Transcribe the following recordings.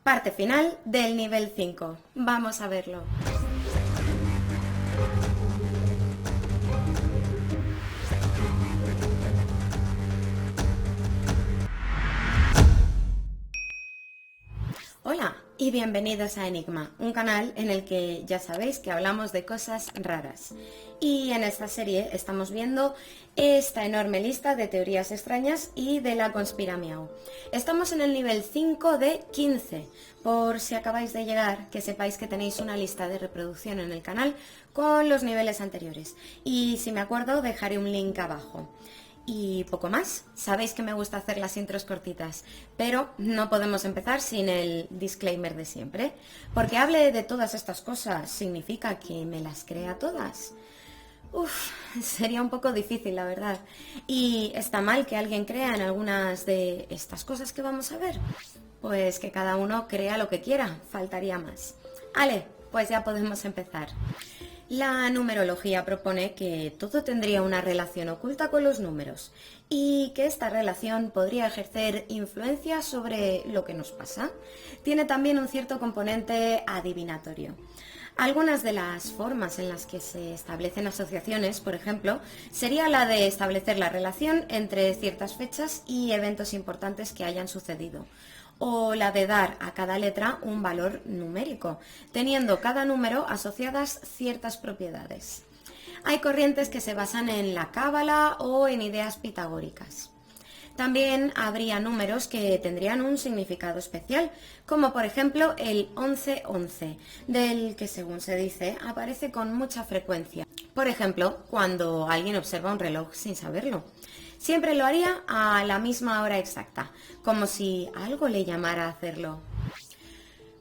Parte final del nivel 5. Vamos a verlo. Hola y bienvenidos a Enigma, un canal en el que ya sabéis que hablamos de cosas raras. Y en esta serie estamos viendo esta enorme lista de teorías extrañas y de la conspiramiau. Estamos en el nivel 5 de 15. Por si acabáis de llegar, que sepáis que tenéis una lista de reproducción en el canal con los niveles anteriores. Y si me acuerdo, dejaré un link abajo. Y poco más. Sabéis que me gusta hacer las intros cortitas, pero no podemos empezar sin el disclaimer de siempre. Porque hable de todas estas cosas, ¿significa que me las crea todas? Sería un poco difícil, la verdad. ¿Y está mal que alguien crea en algunas de estas cosas que vamos a ver? Pues que cada uno crea lo que quiera, faltaría más. Ale, pues ya podemos empezar. La numerología propone que todo tendría una relación oculta con los números y que esta relación podría ejercer influencia sobre lo que nos pasa. Tiene también un cierto componente adivinatorio. Algunas de las formas en las que se establecen asociaciones, por ejemplo, sería la de establecer la relación entre ciertas fechas y eventos importantes que hayan sucedido, o la de dar a cada letra un valor numérico, teniendo cada número asociadas ciertas propiedades. Hay corrientes que se basan en la cábala o en ideas pitagóricas. También habría números que tendrían un significado especial, como por ejemplo el 1111, del que según se dice aparece con mucha frecuencia. Por ejemplo, cuando alguien observa un reloj sin saberlo. Siempre lo haría a la misma hora exacta, como si algo le llamara a hacerlo.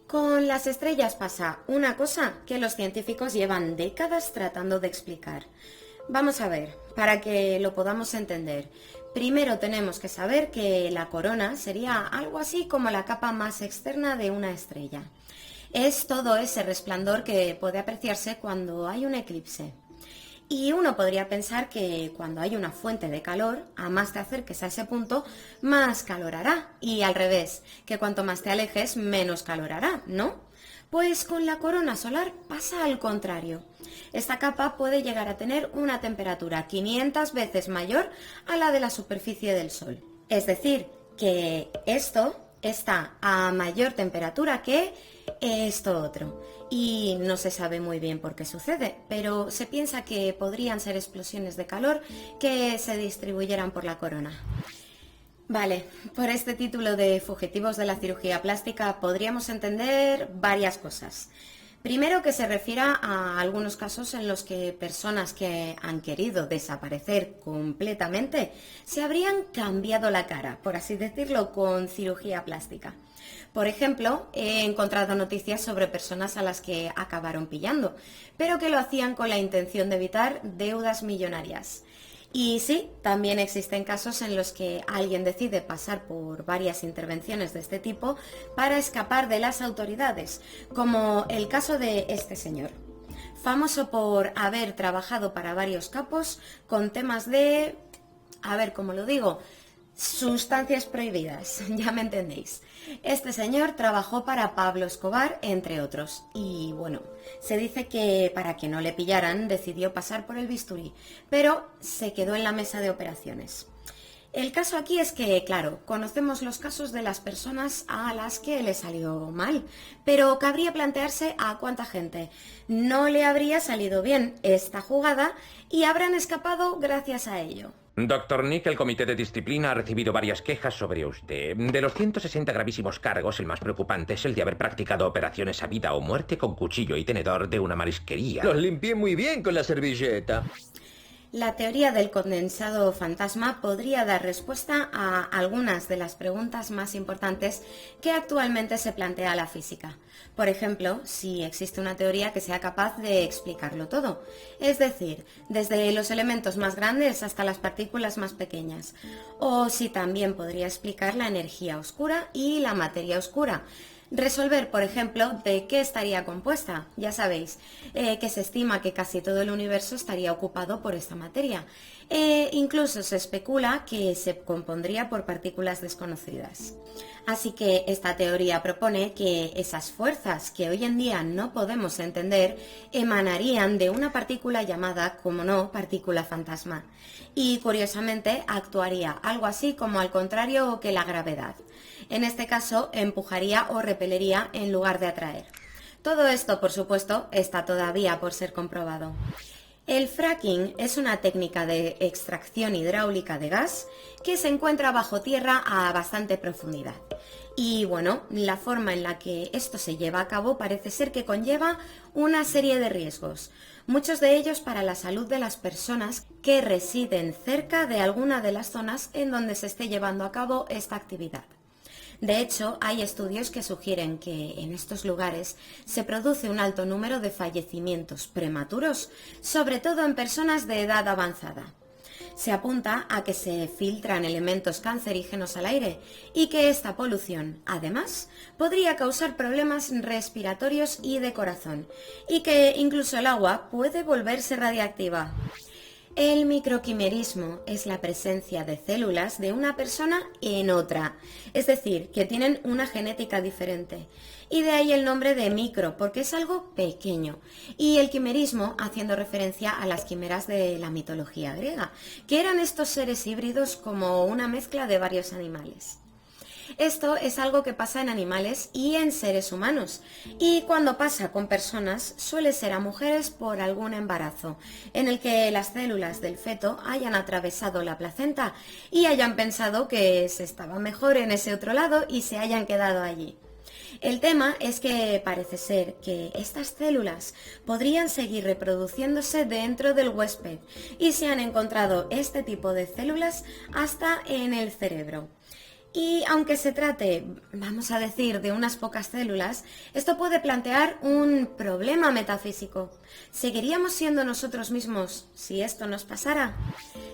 Con las estrellas pasa una cosa que los científicos llevan décadas tratando de explicar. Vamos a ver, para que lo podamos entender. Primero tenemos que saber que la corona sería algo así como la capa más externa de una estrella. Es todo ese resplandor que puede apreciarse cuando hay un eclipse. Y uno podría pensar que cuando hay una fuente de calor, a más te acerques a ese punto, más calor hará. Y al revés, que cuanto más te alejes, menos calor hará, ¿no? Pues con la corona solar pasa al contrario. Esta capa puede llegar a tener una temperatura 500 veces mayor a la de la superficie del Sol. Es decir, que esto está a mayor temperatura que esto otro. Y no se sabe muy bien por qué sucede, pero se piensa que podrían ser explosiones de calor que se distribuyeran por la corona. Vale, por este título de fugitivos de la cirugía plástica podríamos entender varias cosas. Primero, que se refiera a algunos casos en los que personas que han querido desaparecer completamente se habrían cambiado la cara, por así decirlo, con cirugía plástica. Por ejemplo, he encontrado noticias sobre personas a las que acabaron pillando, pero que lo hacían con la intención de evitar deudas millonarias. Y sí, también existen casos en los que alguien decide pasar por varias intervenciones de este tipo para escapar de las autoridades, como el caso de este señor, famoso por haber trabajado para varios capos con temas de, ¿cómo lo digo? Sustancias prohibidas, ya me entendéis. Este señor trabajó para Pablo Escobar, entre otros, y bueno, se dice que para que no le pillaran decidió pasar por el bisturí, pero se quedó en la mesa de operaciones. El caso aquí es que, claro, conocemos los casos de las personas a las que le salió mal, pero cabría plantearse a cuánta gente no le habría salido bien esta jugada y habrán escapado gracias a ello. Doctor Nick, el comité de disciplina ha recibido varias quejas sobre usted. De los 160 gravísimos cargos, el más preocupante es el de haber practicado operaciones a vida o muerte con cuchillo y tenedor de una marisquería. Los limpié muy bien con la servilleta. La teoría del condensado fantasma podría dar respuesta a algunas de las preguntas más importantes que actualmente se plantea la física. Por ejemplo, si existe una teoría que sea capaz de explicarlo todo, es decir, desde los elementos más grandes hasta las partículas más pequeñas, o si también podría explicar la energía oscura y la materia oscura. Resolver, por ejemplo, de qué estaría compuesta. Ya sabéis que se estima que casi todo el universo estaría ocupado por esta materia. Incluso se especula que se compondría por partículas desconocidas. Así que esta teoría propone que esas fuerzas que hoy en día no podemos entender emanarían de una partícula llamada, como no, partícula fantasma. Y curiosamente actuaría algo así como al contrario que la gravedad. En este caso, empujaría o repelería en lugar de atraer. Todo esto, por supuesto, está todavía por ser comprobado. El fracking es una técnica de extracción hidráulica de gas que se encuentra bajo tierra a bastante profundidad. Y bueno, la forma en la que esto se lleva a cabo parece ser que conlleva una serie de riesgos, muchos de ellos para la salud de las personas que residen cerca de alguna de las zonas en donde se esté llevando a cabo esta actividad. De hecho, hay estudios que sugieren que en estos lugares se produce un alto número de fallecimientos prematuros, sobre todo en personas de edad avanzada. Se apunta a que se filtran elementos cancerígenos al aire y que esta polución, además, podría causar problemas respiratorios y de corazón, y que incluso el agua puede volverse radiactiva. El microquimerismo es la presencia de células de una persona en otra, es decir, que tienen una genética diferente. Y de ahí el nombre de micro, porque es algo pequeño. Y el quimerismo haciendo referencia a las quimeras de la mitología griega, que eran estos seres híbridos como una mezcla de varios animales. Esto es algo que pasa en animales y en seres humanos, y cuando pasa con personas suele ser a mujeres por algún embarazo, en el que las células del feto hayan atravesado la placenta y hayan pensado que se estaba mejor en ese otro lado y se hayan quedado allí. El tema es que parece ser que estas células podrían seguir reproduciéndose dentro del huésped y se han encontrado este tipo de células hasta en el cerebro. Y aunque se trate, vamos a decir, de unas pocas células, esto puede plantear un problema metafísico. ¿Seguiríamos siendo nosotros mismos si esto nos pasara?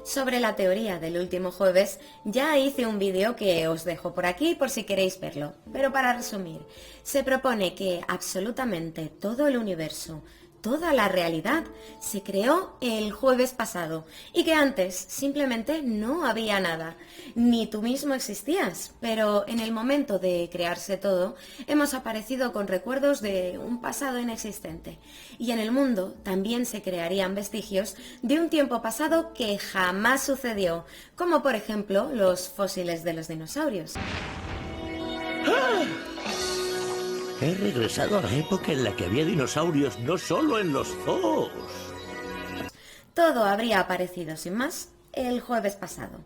Sobre la teoría del último jueves, ya hice un vídeo que os dejo por aquí por si queréis verlo. Pero para resumir, se propone que absolutamente todo el universo, toda la realidad se creó el jueves pasado y que antes simplemente no había nada, ni tú mismo existías, pero en el momento de crearse todo hemos aparecido con recuerdos de un pasado inexistente y en el mundo también se crearían vestigios de un tiempo pasado que jamás sucedió, como por ejemplo los fósiles de los dinosaurios. He regresado a la época en la que había dinosaurios no solo en los zoos. Todo habría aparecido sin más el jueves pasado.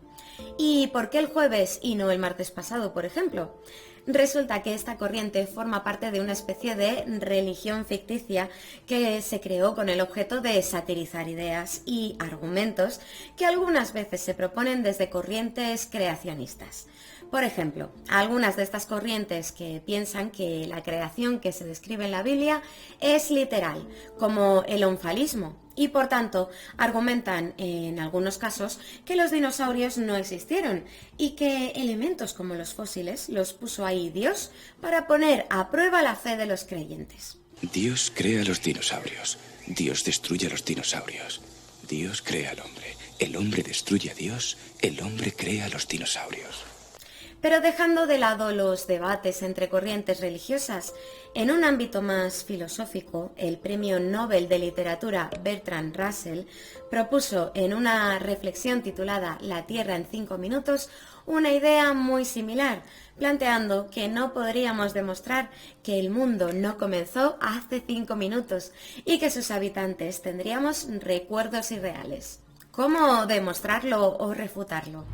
¿Y por qué el jueves y no el martes pasado, por ejemplo? Resulta que esta corriente forma parte de una especie de religión ficticia que se creó con el objeto de satirizar ideas y argumentos que algunas veces se proponen desde corrientes creacionistas. Por ejemplo, algunas de estas corrientes que piensan que la creación que se describe en la Biblia es literal, como el onfalismo, y por tanto argumentan en algunos casos que los dinosaurios no existieron y que elementos como los fósiles los puso ahí Dios para poner a prueba la fe de los creyentes. Dios crea a los dinosaurios, Dios destruye a los dinosaurios, Dios crea al hombre, el hombre destruye a Dios, el hombre crea a los dinosaurios. Pero dejando de lado los debates entre corrientes religiosas, en un ámbito más filosófico, el premio Nobel de Literatura Bertrand Russell propuso en una reflexión titulada La Tierra en 5 minutos una idea muy similar, planteando que no podríamos demostrar que el mundo no comenzó hace 5 minutos y que sus habitantes tendríamos recuerdos irreales. ¿Cómo demostrarlo o refutarlo?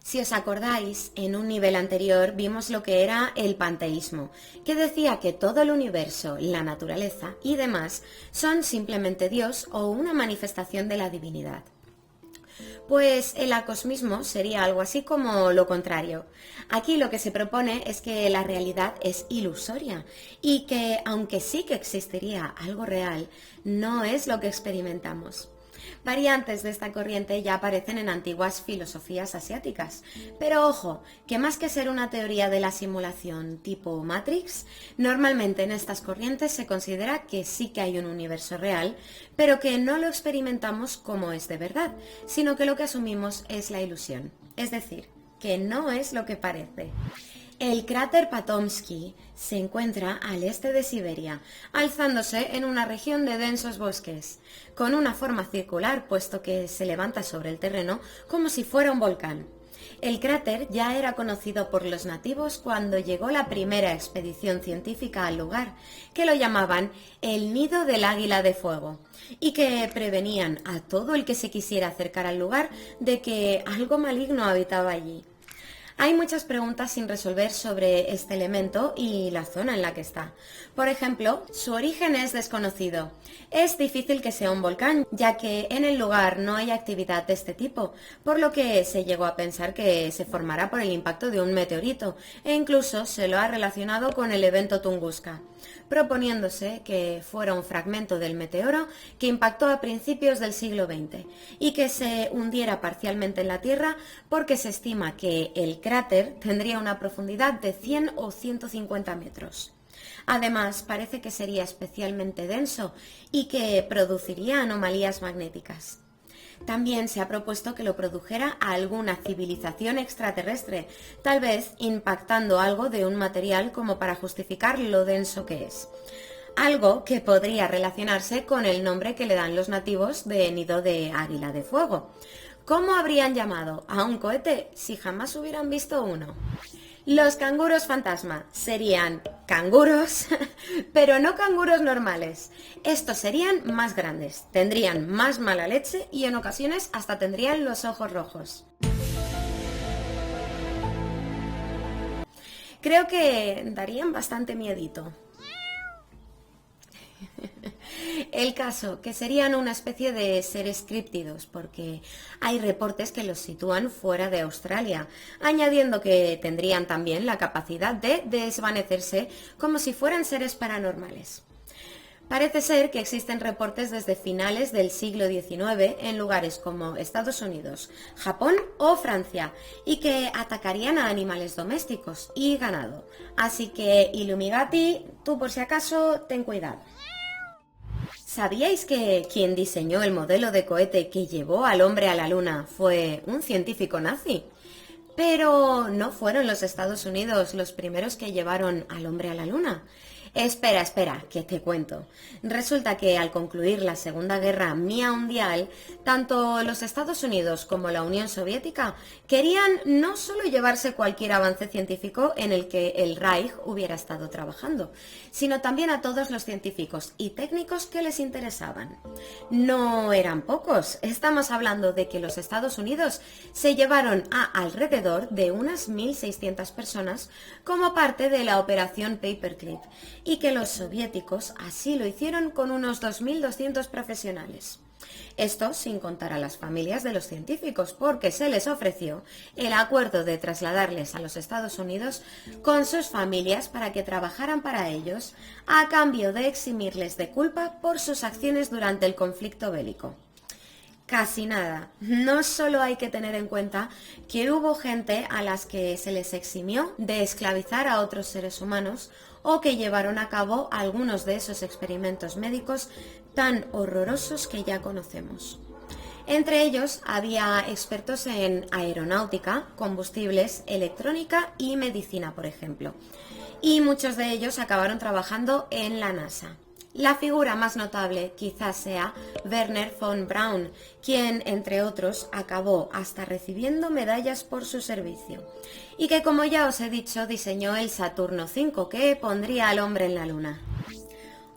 Si os acordáis, en un nivel anterior vimos lo que era el panteísmo, que decía que todo el universo, la naturaleza y demás son simplemente Dios o una manifestación de la divinidad. Pues el acosmismo sería algo así como lo contrario. Aquí lo que se propone es que la realidad es ilusoria y que, aunque sí que existiría algo real, no es lo que experimentamos. Variantes de esta corriente ya aparecen en antiguas filosofías asiáticas, pero ojo, que más que ser una teoría de la simulación tipo Matrix, normalmente en estas corrientes se considera que sí que hay un universo real, pero que no lo experimentamos como es de verdad, sino que lo que asumimos es la ilusión, es decir, que no es lo que parece. El cráter Patomsky se encuentra al este de Siberia, alzándose en una región de densos bosques, con una forma circular, puesto que se levanta sobre el terreno como si fuera un volcán. El cráter ya era conocido por los nativos cuando llegó la primera expedición científica al lugar, que lo llamaban el nido del águila de fuego, y que prevenían a todo el que se quisiera acercar al lugar de que algo maligno habitaba allí. Hay muchas preguntas sin resolver sobre este elemento y la zona en la que está. Por ejemplo, su origen es desconocido. Es difícil que sea un volcán, ya que en el lugar no hay actividad de este tipo, por lo que se llegó a pensar que se formará por el impacto de un meteorito, e incluso se lo ha relacionado con el evento Tunguska, proponiéndose que fuera un fragmento del meteoro que impactó a principios del siglo XX y que se hundiera parcialmente en la Tierra, porque se estima que el cráter tendría una profundidad de 100 o 150 metros. Además, parece que sería especialmente denso y que produciría anomalías magnéticas. También se ha propuesto que lo produjera a alguna civilización extraterrestre, tal vez impactando algo de un material como para justificar lo denso que es. Algo que podría relacionarse con el nombre que le dan los nativos de nido de águila de fuego. ¿Cómo habrían llamado a un cohete si jamás hubieran visto uno? Los canguros fantasma serían canguros, pero no canguros normales. Estos serían más grandes, tendrían más mala leche y en ocasiones hasta tendrían los ojos rojos. Creo que darían bastante miedito. El caso, que serían una especie de seres críptidos, porque hay reportes que los sitúan fuera de Australia, añadiendo que tendrían también la capacidad de desvanecerse como si fueran seres paranormales. Parece ser que existen reportes desde finales del siglo XIX en lugares como Estados Unidos, Japón o Francia, y que atacarían a animales domésticos y ganado. Así que, Illumigati, tú por si acaso, ten cuidado. ¿Sabíais que quien diseñó el modelo de cohete que llevó al hombre a la Luna fue un científico nazi? Pero no fueron los Estados Unidos los primeros que llevaron al hombre a la Luna. Espera, que te cuento. Resulta que al concluir la Segunda Guerra Mundial, tanto los Estados Unidos como la Unión Soviética querían no solo llevarse cualquier avance científico en el que el Reich hubiera estado trabajando, sino también a todos los científicos y técnicos que les interesaban. No eran pocos, estamos hablando de que los Estados Unidos se llevaron a alrededor de unas 1.600 personas como parte de la operación Paperclip, y que los soviéticos así lo hicieron con unos 2.200 profesionales. Esto sin contar a las familias de los científicos, porque se les ofreció el acuerdo de trasladarles a los Estados Unidos con sus familias para que trabajaran para ellos, a cambio de eximirles de culpa por sus acciones durante el conflicto bélico. Casi nada. No solo hay que tener en cuenta que hubo gente a las que se les eximió de esclavizar a otros seres humanos o que llevaron a cabo algunos de esos experimentos médicos tan horrorosos que ya conocemos. Entre ellos había expertos en aeronáutica, combustibles, electrónica y medicina, por ejemplo. Y muchos de ellos acabaron trabajando en la NASA. La figura más notable quizás sea Wernher von Braun, quien, entre otros, acabó hasta recibiendo medallas por su servicio, y que, como ya os he dicho, diseñó el Saturno V, que pondría al hombre en la Luna.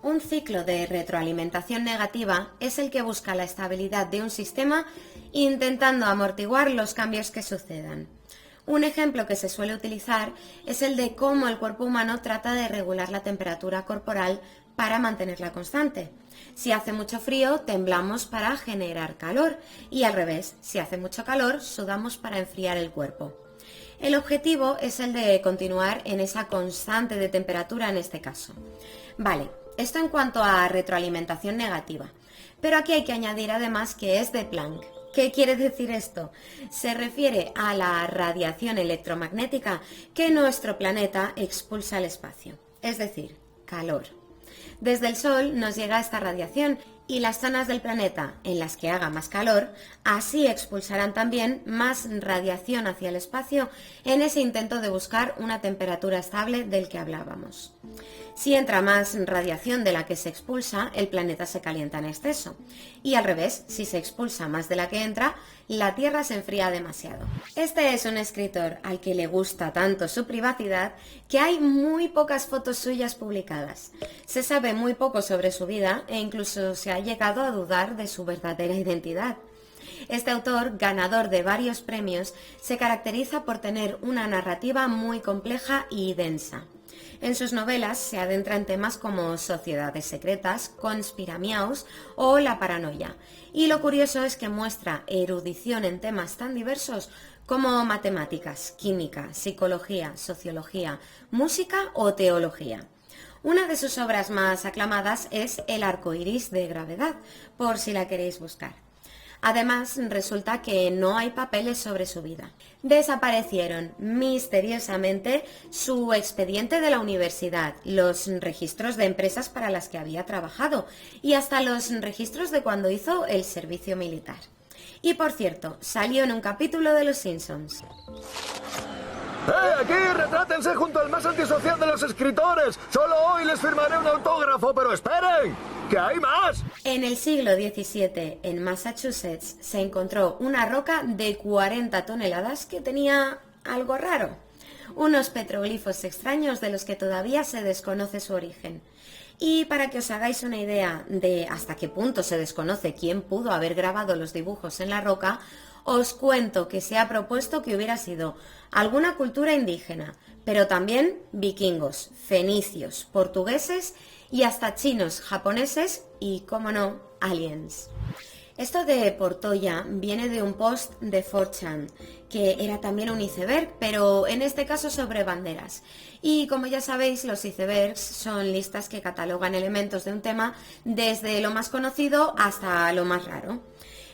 Un ciclo de retroalimentación negativa es el que busca la estabilidad de un sistema intentando amortiguar los cambios que sucedan. Un ejemplo que se suele utilizar es el de cómo el cuerpo humano trata de regular la temperatura corporal para mantenerla constante. Si hace mucho frío, temblamos para generar calor y al revés, si hace mucho calor, sudamos para enfriar el cuerpo. El objetivo es el de continuar en esa constante de temperatura en este caso. Vale, esto en cuanto a retroalimentación negativa, pero aquí hay que añadir además que es de Planck. ¿Qué quiere decir esto? Se refiere a la radiación electromagnética que nuestro planeta expulsa al espacio, es decir, calor. Desde el Sol nos llega esta radiación y las zonas del planeta en las que haga más calor, así expulsarán también más radiación hacia el espacio en ese intento de buscar una temperatura estable del que hablábamos. Si entra más radiación de la que se expulsa, el planeta se calienta en exceso. Y al revés, si se expulsa más de la que entra, la Tierra se enfría demasiado. Este es un escritor al que le gusta tanto su privacidad que hay muy pocas fotos suyas publicadas. Se sabe muy poco sobre su vida e incluso se ha llegado a dudar de su verdadera identidad. Este autor, ganador de varios premios, se caracteriza por tener una narrativa muy compleja y densa. En sus novelas se adentra en temas como sociedades secretas, conspiramiaos o la paranoia. Y lo curioso es que muestra erudición en temas tan diversos como matemáticas, química, psicología, sociología, música o teología. Una de sus obras más aclamadas es El arco iris de gravedad, por si la queréis buscar. Además, resulta que no hay papeles sobre su vida. Desaparecieron misteriosamente su expediente de la universidad, los registros de empresas para las que había trabajado y hasta los registros de cuando hizo el servicio militar. Y por cierto, salió en un capítulo de Los Simpsons. Aquí! ¡Retrátense junto al más antisocial de los escritores! ¡Solo hoy les firmaré un autógrafo, pero esperen! ¡Que hay más! En el siglo XVII, en Massachusetts, se encontró una roca de 40 toneladas que tenía algo raro. Unos petroglifos extraños de los que todavía se desconoce su origen. Y para que os hagáis una idea de hasta qué punto se desconoce quién pudo haber grabado los dibujos en la roca, os cuento que se ha propuesto que hubiera sido alguna cultura indígena, pero también vikingos, fenicios, portugueses y hasta chinos, japoneses y, como no, aliens. Esto de Portolla viene de un post de 4chan, que era también un iceberg, pero en este caso sobre banderas. Y como ya sabéis, los icebergs son listas que catalogan elementos de un tema desde lo más conocido hasta lo más raro.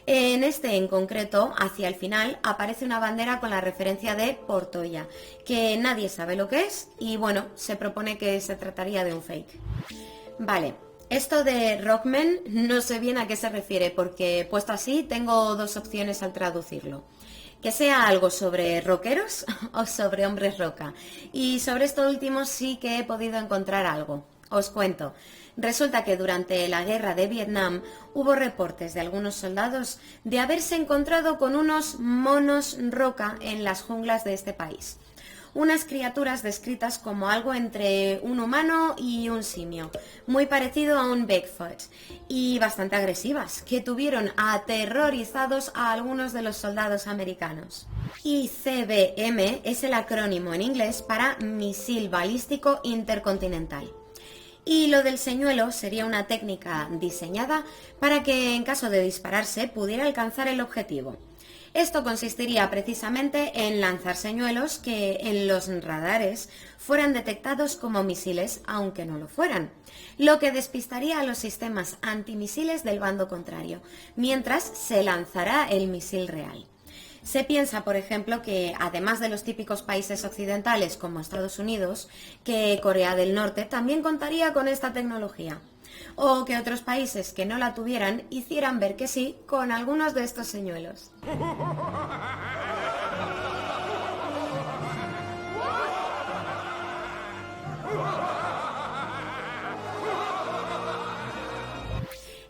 En este en concreto, hacia el final, aparece una bandera con la referencia de Portolla, que nadie sabe lo que es y bueno, se propone que se trataría de un fake. Vale, esto de Rockman no sé bien a qué se refiere porque puesto así tengo dos opciones al traducirlo. Que sea algo sobre rockeros o sobre hombres roca. Y sobre esto último sí que he podido encontrar algo. Os cuento. Resulta que durante la guerra de Vietnam hubo reportes de algunos soldados de haberse encontrado con unos monos roca en las junglas de este país. Unas criaturas descritas como algo entre un humano y un simio, muy parecido a un Bigfoot, y bastante agresivas, que tuvieron aterrorizados a algunos de los soldados americanos. ICBM es el acrónimo en inglés para Misil Balístico Intercontinental. Y lo del señuelo sería una técnica diseñada para que en caso de dispararse pudiera alcanzar el objetivo. Esto consistiría precisamente en lanzar señuelos que en los radares fueran detectados como misiles, aunque no lo fueran, lo que despistaría a los sistemas antimisiles del bando contrario, mientras se lanzará el misil real. Se piensa, por ejemplo, que además de los típicos países occidentales como Estados Unidos, que Corea del Norte también contaría con esta tecnología. O que otros países que no la tuvieran hicieran ver que sí con algunos de estos señuelos.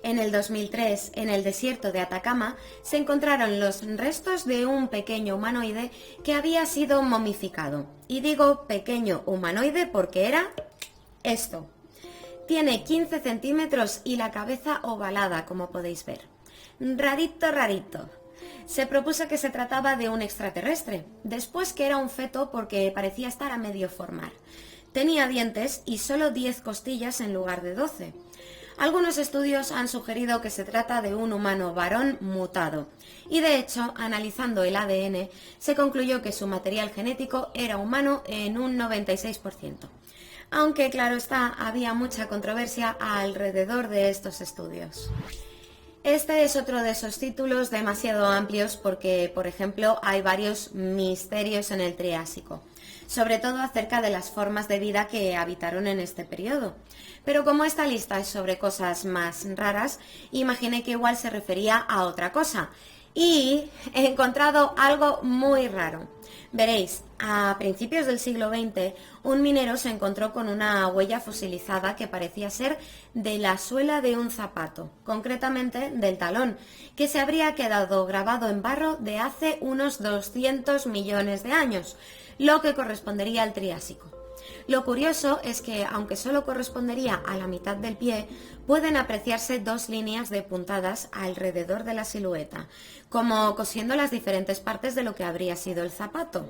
En el 2003, en el desierto de Atacama, se encontraron los restos de un pequeño humanoide que había sido momificado. Y digo pequeño humanoide porque era esto. Tiene 15 centímetros y la cabeza ovalada, como podéis ver. Rarito, rarito. Se propuso que se trataba de un extraterrestre, después que era un feto porque parecía estar a medio formar. Tenía dientes y solo 10 costillas en lugar de 12. Algunos estudios han sugerido que se trata de un humano varón mutado y de hecho, analizando el ADN, se concluyó que su material genético era humano en un 96%. Aunque claro está, había mucha controversia alrededor de estos estudios. Este es otro de esos títulos demasiado amplios porque, por ejemplo, hay varios misterios en el Triásico. sobre todo acerca de las formas de vida que habitaron en este periodo. Pero como esta lista es sobre cosas más raras, imaginé que igual se refería a otra cosa. Y he encontrado algo muy raro. Veréis, a principios del siglo XX, un minero se encontró con una huella fosilizada que parecía ser de la suela de un zapato, concretamente del talón, que se habría quedado grabado en barro de hace unos 200 millones de años, lo que correspondería al Triásico. Lo curioso es que, aunque solo correspondería a la mitad del pie, pueden apreciarse dos líneas de puntadas alrededor de la silueta, como cosiendo las diferentes partes de lo que habría sido el zapato.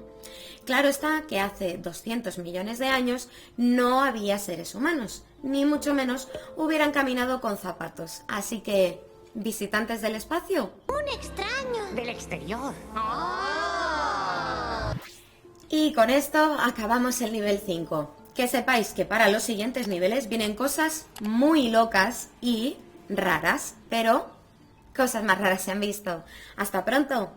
Claro está que hace 200 millones de años no había seres humanos, ni mucho menos hubieran caminado con zapatos, así que, ¿visitantes del espacio? Un extraño del exterior. Y con esto acabamos el nivel 5. Que sepáis que para los siguientes niveles vienen cosas muy locas y raras, pero cosas más raras se han visto. ¡Hasta pronto!